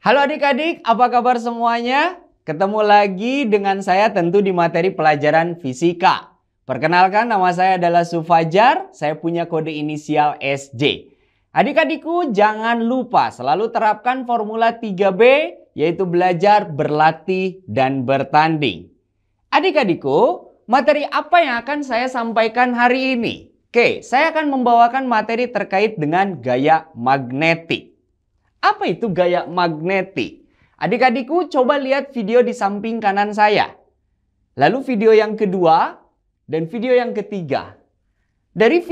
Halo adik-adik, apa kabar semuanya? Ketemu lagi dengan saya tentu di materi pelajaran fisika. Perkenalkan, nama saya adalah Sufajar, saya punya kode inisial SJ. Adik-adikku jangan lupa selalu terapkan formula 3B, yaitu belajar, berlatih, dan bertanding. Adik-adikku, materi apa yang akan saya sampaikan hari ini? Oke, saya akan membawakan materi terkait dengan gaya magnetik. Apa itu gaya magnetik? Adik-adikku coba lihat video di samping kanan saya. Lalu video yang kedua dan video yang ketiga. Dari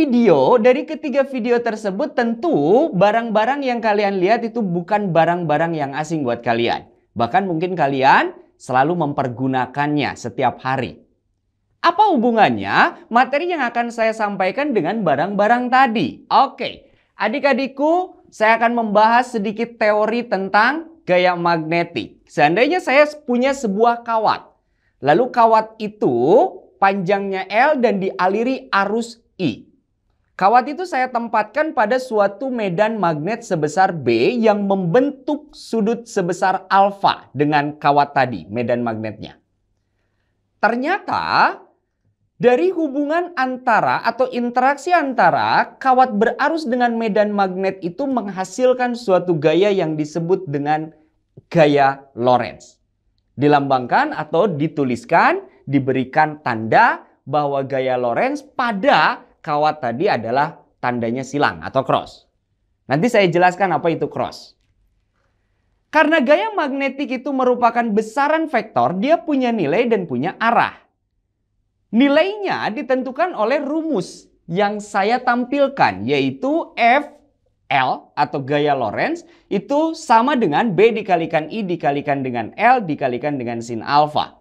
ketiga video tersebut tentu barang-barang yang kalian lihat itu bukan barang-barang yang asing buat kalian. Bahkan mungkin kalian selalu mempergunakannya setiap hari. Apa hubungannya materi yang akan saya sampaikan dengan barang-barang tadi? Oke, adik-adikku, saya akan membahas sedikit teori tentang gaya magnetik. Seandainya saya punya sebuah kawat. Lalu kawat itu panjangnya L dan dialiri arus I. Kawat itu saya tempatkan pada suatu medan magnet sebesar B yang membentuk sudut sebesar alfa dengan kawat tadi, medan magnetnya. Ternyata dari hubungan antara atau interaksi antara kawat berarus dengan medan magnet itu menghasilkan suatu gaya yang disebut dengan gaya Lorentz. Dilambangkan atau dituliskan, diberikan tanda bahwa gaya Lorentz pada kawat tadi adalah tandanya silang atau cross. Nanti saya jelaskan apa itu cross. Karena gaya magnetik itu merupakan besaran vektor, dia punya nilai dan punya arah. Nilainya ditentukan oleh rumus yang saya tampilkan, yaitu FL atau gaya Lorentz itu sama dengan B dikalikan I dikalikan dengan L dikalikan dengan sin alfa.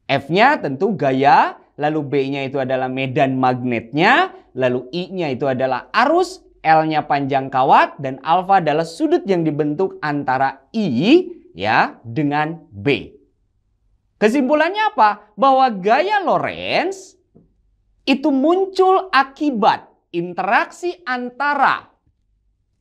F-nya tentu gaya, lalu B-nya itu adalah medan magnetnya, lalu I-nya itu adalah arus, L-nya panjang kawat, dan alfa adalah sudut yang dibentuk antara I ya dengan B. Kesimpulannya apa? Bahwa gaya Lorentz itu muncul akibat interaksi antara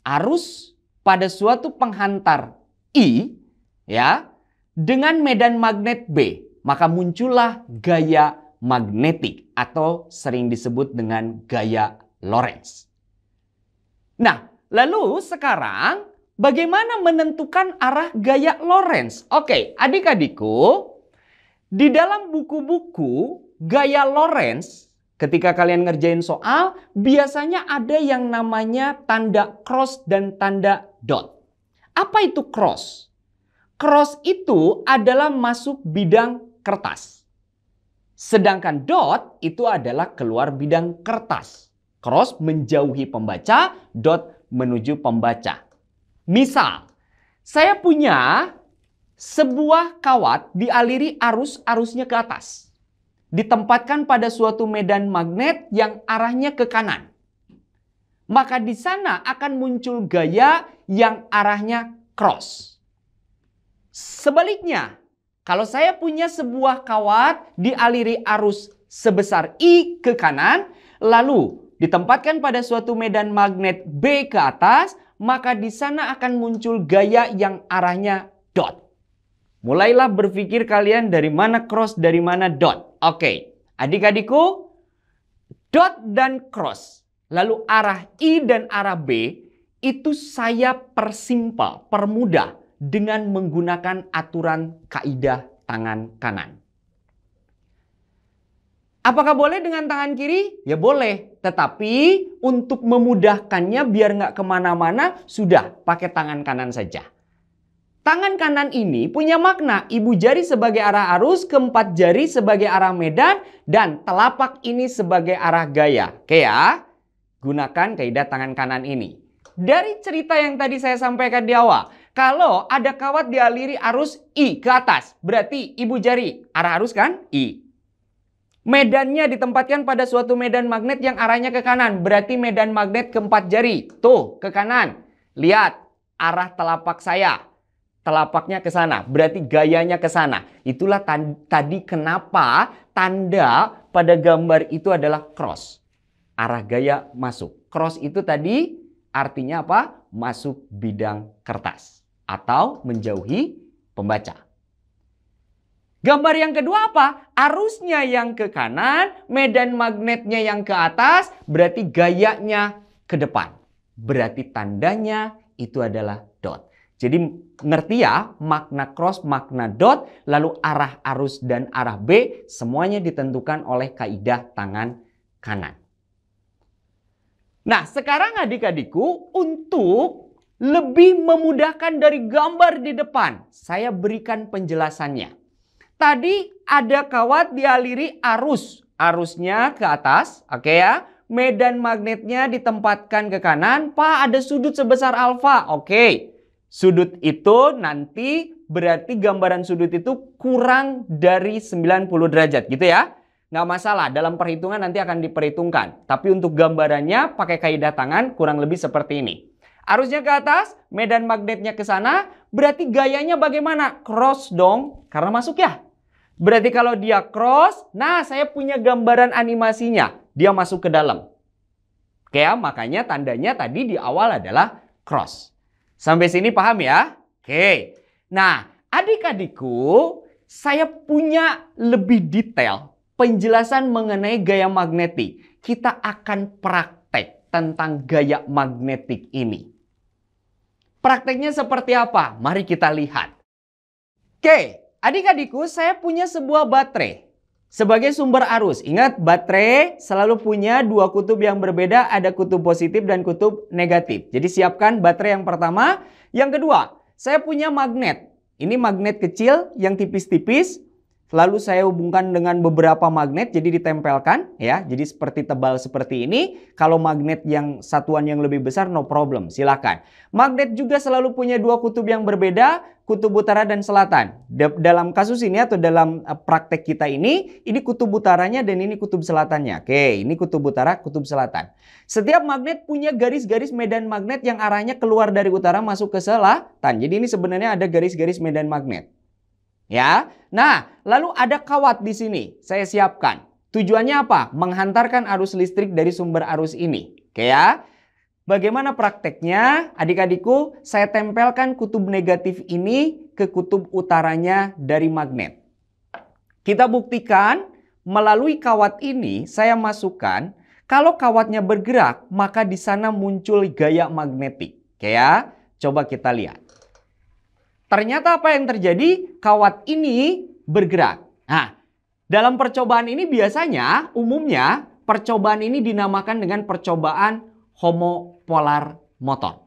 arus pada suatu penghantar I ya dengan medan magnet B. Maka muncullah gaya magnetik atau sering disebut dengan gaya Lorentz. Nah, lalu sekarang bagaimana menentukan arah gaya Lorentz? Oke, adik-adikku, di dalam buku-buku gaya Lorentz, ketika kalian ngerjain soal, biasanya ada yang namanya tanda cross dan tanda dot. Apa itu cross? Cross itu adalah masuk bidang kertas. Sedangkan dot itu adalah keluar bidang kertas. Cross menjauhi pembaca, dot menuju pembaca. Misal, saya punya sebuah kawat dialiri arusnya ke atas. Ditempatkan pada suatu medan magnet yang arahnya ke kanan. Maka di sana akan muncul gaya yang arahnya cross. Sebaliknya, kalau saya punya sebuah kawat dialiri arus sebesar I ke kanan, lalu ditempatkan pada suatu medan magnet B ke atas, maka di sana akan muncul gaya yang arahnya dot. Mulailah berpikir kalian dari mana cross, dari mana dot. Oke, adik-adikku, dot dan cross, lalu arah I dan arah B, itu saya permudah dengan menggunakan aturan kaidah tangan kanan. Apakah boleh dengan tangan kiri? Ya boleh, tetapi untuk memudahkannya biar nggak kemana-mana, sudah pakai tangan kanan saja. Tangan kanan ini punya makna ibu jari sebagai arah arus, keempat jari sebagai arah medan, dan telapak ini sebagai arah gaya. Oke ya, gunakan kaidah tangan kanan ini. Dari cerita yang tadi saya sampaikan di awal, kalau ada kawat dialiri arus I ke atas, berarti ibu jari arah arus kan? I. Medannya ditempatkan pada suatu medan magnet yang arahnya ke kanan, berarti medan magnet keempat jari. Tuh, ke kanan. Lihat arah telapak saya. Telapaknya ke sana, berarti gayanya ke sana. Itulah tadi kenapa tanda pada gambar itu adalah cross. Arah gaya masuk. Cross itu tadi artinya apa? Masuk bidang kertas. atau menjauhi pembaca. Gambar yang kedua apa? Arusnya yang ke kanan, medan magnetnya yang ke atas, berarti gayanya ke depan. Berarti tandanya itu adalah dot. Jadi ngerti ya, makna cross, makna dot, lalu arah arus dan arah B semuanya ditentukan oleh kaidah tangan kanan. Nah, sekarang adik-adikku untuk lebih memudahkan dari gambar di depan, saya berikan penjelasannya. Tadi ada kawat dialiri arus. Arusnya ke atas, oke ya. Medan magnetnya ditempatkan ke kanan. Pak, ada sudut sebesar alfa. Oke. Sudut itu nanti berarti gambaran sudut itu kurang dari 90 derajat gitu ya. Nggak masalah, dalam perhitungan nanti akan diperhitungkan. Tapi untuk gambarannya pakai kaidah tangan kurang lebih seperti ini. Arusnya ke atas, medan magnetnya ke sana, berarti gayanya bagaimana? Cross dong, karena masuk ya. Berarti kalau dia cross, nah saya punya gambaran animasinya. Dia masuk ke dalam. Oke ya, makanya tandanya tadi di awal adalah cross. Sampai sini paham ya? Oke. Nah, adik-adikku, saya punya lebih detail penjelasan mengenai gaya magnetik. Kita akan praktek tentang gaya magnetik ini. Prakteknya seperti apa? Mari kita lihat. Oke. Adik-adikku, saya punya sebuah baterai sebagai sumber arus. Ingat, baterai selalu punya dua kutub yang berbeda, ada kutub positif dan kutub negatif. Jadi siapkan baterai yang pertama. Yang kedua, saya punya magnet. Ini magnet kecil yang tipis-tipis. Lalu saya hubungkan dengan beberapa magnet, jadi ditempelkan ya. Jadi seperti tebal seperti ini. Kalau magnet yang satuan yang lebih besar, no problem, silakan. Magnet juga selalu punya dua kutub yang berbeda, kutub utara dan selatan. Dalam kasus ini atau dalam praktek kita ini kutub utaranya dan ini kutub selatannya. Oke, ini kutub utara, kutub selatan. Setiap magnet punya garis-garis medan magnet yang arahnya keluar dari utara masuk ke selatan. Jadi ini sebenarnya ada garis-garis medan magnet. Ya, nah lalu ada kawat di sini. Saya siapkan. Tujuannya apa? Menghantarkan arus listrik dari sumber arus ini. Oke ya. Bagaimana prakteknya? Adik-adikku, saya tempelkan kutub negatif ini ke kutub utaranya dari magnet. Kita buktikan melalui kawat ini saya masukkan. Kalau kawatnya bergerak, maka di sana muncul gaya magnetik. Oke ya. Coba kita lihat. Ternyata apa yang terjadi? Kawat ini bergerak. Nah, dalam percobaan ini biasanya, umumnya, percobaan ini dinamakan dengan percobaan homopolar motor.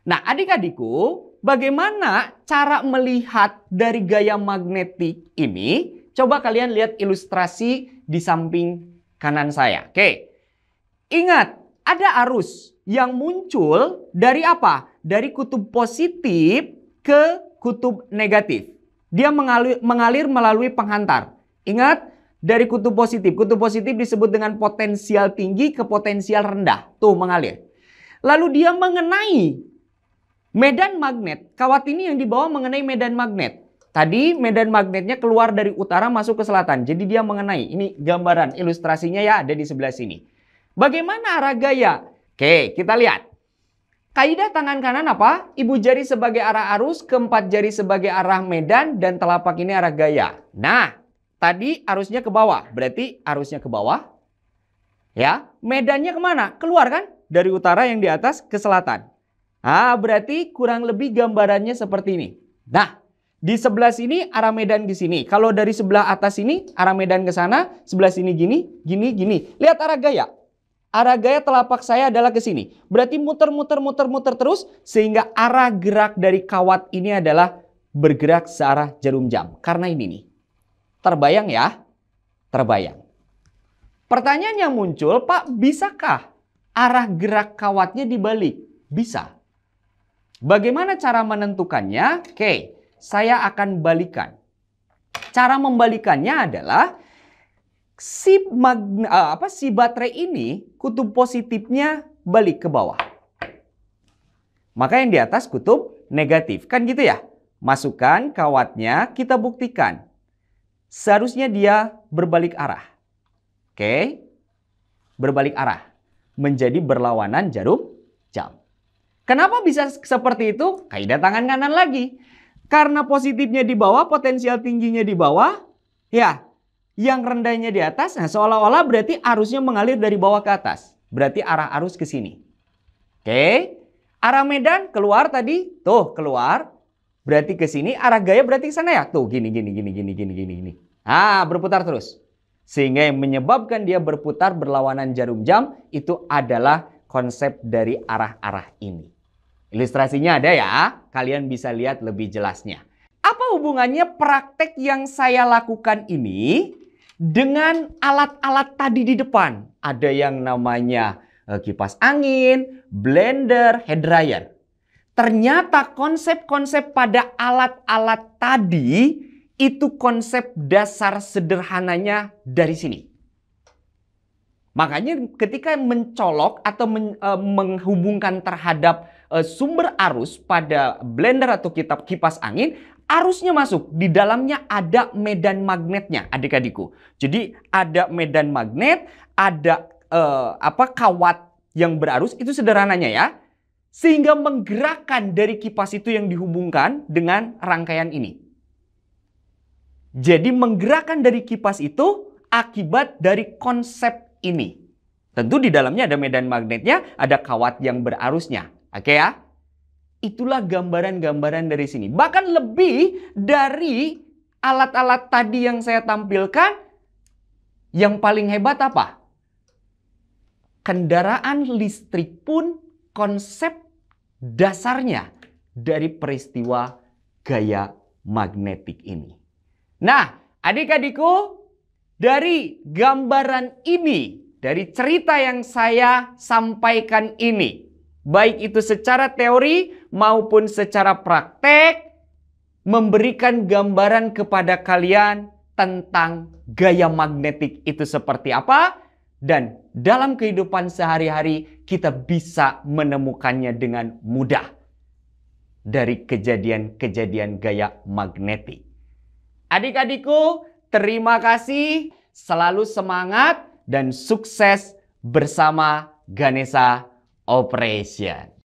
Nah, adik-adikku, bagaimana cara melihat dari gaya magnetik ini? Coba kalian lihat ilustrasi di samping kanan saya. Oke, ingat, ada arus yang muncul dari apa? Dari kutub positif ke kutub negatif. Dia mengalir melalui penghantar. Ingat, dari kutub positif. Kutub positif disebut dengan potensial tinggi ke potensial rendah. Tuh mengalir. Lalu dia mengenai medan magnet. Kawat ini yang dibawa mengenai medan magnet. Tadi medan magnetnya keluar dari utara masuk ke selatan. Jadi dia mengenai. Ini gambaran ilustrasinya ya ada di sebelah sini. Bagaimana arah gaya? Oke, kita lihat. Kaidah tangan kanan apa? Ibu jari sebagai arah arus, keempat jari sebagai arah medan, dan telapak ini arah gaya. Nah, tadi arusnya ke bawah, berarti arusnya ke bawah. Ya, medannya kemana? Keluar kan? Dari utara yang di atas ke selatan. Ah, berarti kurang lebih gambarannya seperti ini. Nah, di sebelah sini arah medan di sini. Kalau dari sebelah atas ini arah medan ke sana, sebelah sini gini, gini, gini. Lihat arah gaya. Arah gaya telapak saya adalah ke sini. Berarti muter terus sehingga arah gerak dari kawat ini adalah bergerak searah jarum jam. Karena ini nih. Terbayang ya? Terbayang. Pertanyaan yang muncul, Pak, bisakah arah gerak kawatnya dibalik? Bisa. Bagaimana cara menentukannya? Oke, saya akan balikan. Cara membalikannya adalah si baterai ini kutub positifnya balik ke bawah. Maka yang di atas kutub negatif. Kan gitu ya? Masukkan kawatnya, kita buktikan. Seharusnya dia berbalik arah. Oke. Berbalik arah. Menjadi berlawanan jarum jam. Kenapa bisa seperti itu? Kaidah tangan kanan lagi. Karena positifnya di bawah, potensial tingginya di bawah, ya, yang rendahnya di atas. Nah, seolah-olah berarti arusnya mengalir dari bawah ke atas. Berarti arah arus ke sini. Oke. Arah medan keluar tadi, tuh keluar. Berarti ke sini, arah gaya berarti ke sana ya. Tuh gini. Ah, berputar terus. Sehingga yang menyebabkan dia berputar berlawanan jarum jam itu adalah konsep dari arah-arah ini. Ilustrasinya ada ya, kalian bisa lihat lebih jelasnya. Apa hubungannya praktek yang saya lakukan ini dengan alat-alat tadi di depan? Ada yang namanya kipas angin, blender, hair dryer. Ternyata konsep-konsep pada alat-alat tadi itu konsep dasar sederhananya dari sini. Makanya ketika mencolok atau menghubungkan terhadap sumber arus pada blender atau kipas angin, arusnya masuk. Di dalamnya ada medan magnetnya, adik-adikku. Jadi ada medan magnet, ada kawat yang berarus, itu sederhananya ya. Sehingga menggerakkan dari kipas itu yang dihubungkan dengan rangkaian ini. Jadi menggerakkan dari kipas itu akibat dari konsep ini. Tentu di dalamnya ada medan magnetnya, ada kawat yang berarusnya. Oke ya? Itulah gambaran-gambaran dari sini. Bahkan lebih dari alat-alat tadi yang saya tampilkan, yang paling hebat apa? Kendaraan listrik pun konsep dasarnya dari peristiwa gaya magnetik ini. Nah, adik-adikku, dari gambaran ini, dari cerita yang saya sampaikan ini, baik itu secara teori maupun secara praktek, memberikan gambaran kepada kalian tentang gaya magnetik itu seperti apa, dan dalam kehidupan sehari-hari kita bisa menemukannya dengan mudah dari kejadian-kejadian gaya magnetik. Adik-adikku, terima kasih, selalu semangat dan sukses bersama Ganesha Operation.